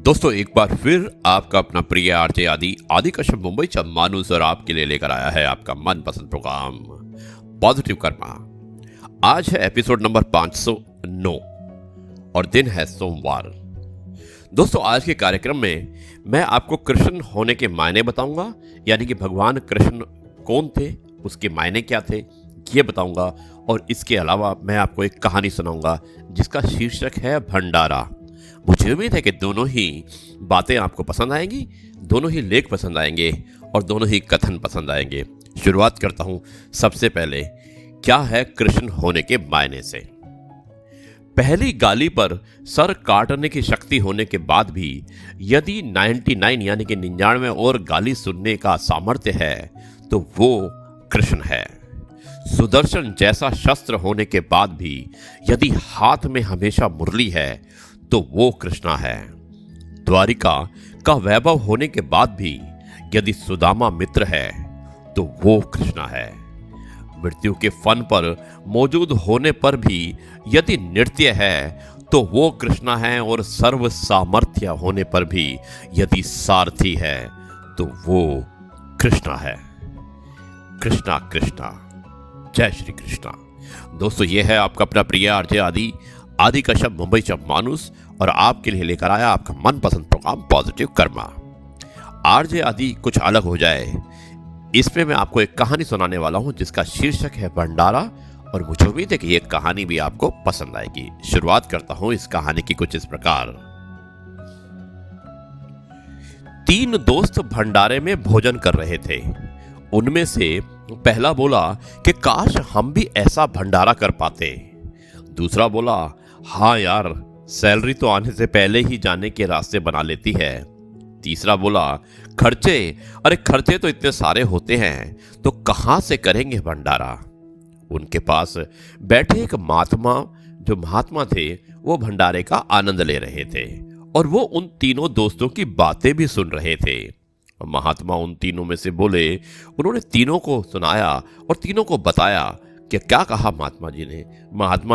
दोस्तों एक बार फिर आपका अपना प्रिय आरजे आदि कश्यप मुंबई चा मानुस और आपके लिए लेकर आया है आपका मनपसंद प्रोग्राम पॉजिटिव कर्मा। आज है एपिसोड नंबर 509 और दिन है सोमवार। दोस्तों आज के कार्यक्रम में मैं आपको कृष्ण होने के मायने बताऊंगा, यानी कि भगवान कृष्ण कौन थे, उसके मायने क्या थे ये बताऊंगा। और इसके अलावा मैं आपको एक कहानी सुनाऊंगा जिसका शीर्षक है भंडारा। मुझे उम्मीद है कि दोनों ही बातें आपको पसंद आएंगी, दोनों ही लेख पसंद आएंगे और दोनों ही कथन पसंद आएंगे। शुरुआत करता हूं सबसे पहले क्या है कृष्ण होने के मायने से। पहली गाली पर सर काटने की शक्ति होने के बाद भी यदि 99 यानी कि 99 और गाली सुनने का सामर्थ्य है तो वो कृष्ण है। सुदर्शन जैसा शस्त्र होने के बाद भी यदि हाथ में हमेशा मुरली है तो वो कृष्णा है। द्वारिका का वैभव होने के बाद भी यदि सुदामा मित्र है तो वो कृष्णा है। मृत्यु के फन पर मौजूद होने पर भी यदि नृत्य है तो वो कृष्णा है। और सर्व सामर्थ्य होने पर भी यदि सारथी है तो वो कृष्णा है। कृष्णा कृष्णा, जय श्री कृष्णा। दोस्तों ये है आपका अपना प्रिय आरजे आदि कश्यप मुंबई चा मानुस और आपके लिए लेकर आया आपका मनपसंद प्रोग्राम पॉजिटिव कर्मा। आरजे आदि कुछ अलग हो जाए, इसमें मैं आपको एक कहानी सुनाने वाला हूं जिसका शीर्षक है भंडारा। और मुझे उम्मीद है कि ये कहानी भी आपको पसंद आएगी। शुरुआत करता हूं इस कहानी की कुछ इस प्रकार। 3 दोस्त भंडारे में भोजन कर रहे थे। उनमें से पहला बोला कि काश हम भी ऐसा भंडारा कर पाते। दूसरा बोला, हाँ यार, सैलरी तो आने से पहले ही जाने के रास्ते बना लेती है। तीसरा बोला, खर्चे तो इतने सारे होते हैं तो कहां से करेंगे भंडारा। उनके पास बैठे एक महात्मा थे, वो भंडारे का आनंद ले रहे थे और वो उन तीनों दोस्तों की बातें भी सुन रहे थे। महात्मा उन तीनों में से बोले, उन्होंने तीनों को सुनाया और तीनों को बताया कि क्या कहा महात्मा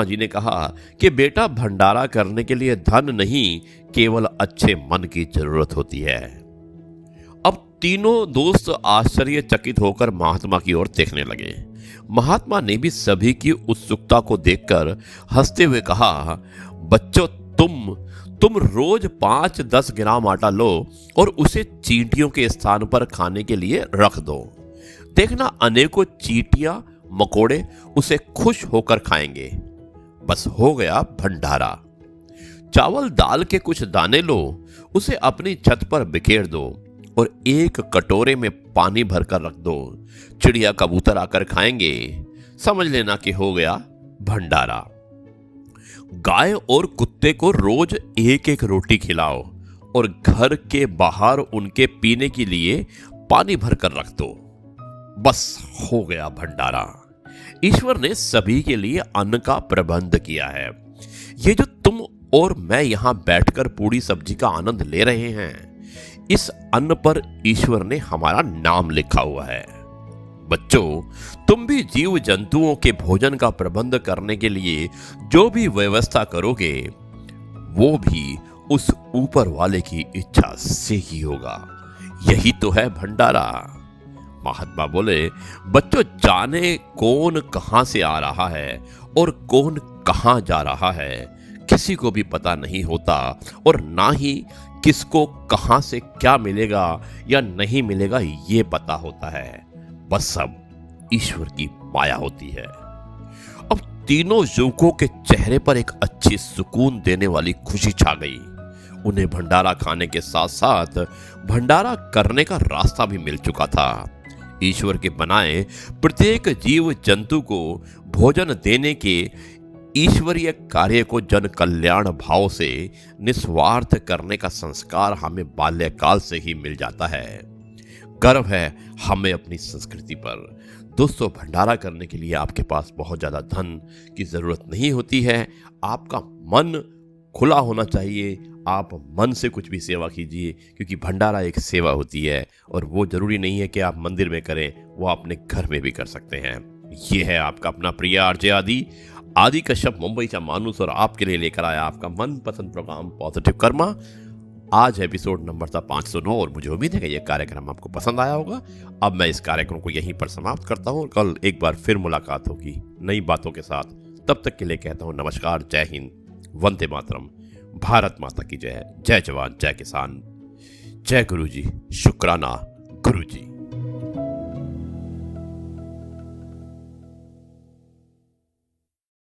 जी ने कहा कि बेटा, भंडारा करने के लिए धन नहीं, केवल अच्छे मन की जरूरत होती है। अब तीनों दोस्त आश्चर्यचकित होकर महात्मा की ओर देखने लगे। महात्मा ने भी सभी की उत्सुकता को देखकर हंसते हुए कहा, बच्चों, तुम रोज 5-10 ग्राम आटा लो और उसे चींटियों के स्थान पर खाने के लिए रख दो। देखना अनेकों चींटियां मकोड़े उसे खुश होकर खाएंगे। बस हो गया भंडारा। चावल दाल के कुछ दाने लो, उसे अपनी छत पर बिखेर दो और एक कटोरे में पानी भरकर रख दो। चिड़िया कबूतर आकर खाएंगे। समझ लेना कि हो गया भंडारा। गाय और कुत्ते को रोज एक रोटी खिलाओ और घर के बाहर उनके पीने के लिए पानी भरकर रख दो। बस हो गया भंडारा। ईश्वर ने सभी के लिए अन्न का प्रबंध किया है। ये जो तुम और मैं यहां बैठकर पूरी सब्जी का आनंद ले रहे हैं, इस अन्न पर ईश्वर ने हमारा नाम लिखा हुआ है। बच्चों, तुम भी जीव जंतुओं के भोजन का प्रबंध करने के लिए जो भी व्यवस्था करोगे वो भी उस ऊपर वाले की इच्छा से ही होगा। यही तो है भंडारा। महात्मा बोले, बच्चों, जाने कौन कहां से आ रहा है और कौन कहां जा रहा है किसी को भी पता नहीं होता, और ना ही किसको कहां से क्या मिलेगा या नहीं मिलेगा ये पता होता है। बस सब ईश्वर की माया होती है। अब तीनों युवकों के चेहरे पर एक अच्छी सुकून देने वाली खुशी छा गई। उन्हें भंडारा खाने के साथ साथ भंडारा करने का रास्ता भी मिल चुका था। ईश्वर के बनाए प्रत्येक जीव जंतु को भोजन देने के ईश्वरीय कार्य को जन कल्याण भाव से निस्वार्थ करने का संस्कार हमें बाल्यकाल से ही मिल जाता है। गर्व है हमें अपनी संस्कृति पर। दोस्तों, भंडारा करने के लिए आपके पास बहुत ज़्यादा धन की ज़रूरत नहीं होती है। आपका मन खुला होना चाहिए। आप मन से कुछ भी सेवा कीजिए, क्योंकि भंडारा एक सेवा होती है और वो ज़रूरी नहीं है कि आप मंदिर में करें, वो अपने घर में भी कर सकते हैं। ये है आपका अपना प्रिय आरजे आदि कश्यप मुंबई चा मानुस और आपके लिए लेकर आया आपका मनपसंद प्रोग्राम पॉजिटिव कर्मा। आज एपिसोड नंबर था 509 और मुझे उम्मीद है कि यह कार्यक्रम आपको पसंद आया होगा। अब मैं इस कार्यक्रम को यहीं पर समाप्त करता हूँ। कल एक बार फिर मुलाकात होगी नई बातों के साथ। तब तक के लिए कहता हूँ नमस्कार, जय हिंद, वंदे मातरम, भारत माता की जय, जय जवान जय किसान, जय गुरुजी, शुक्राना गुरुजी।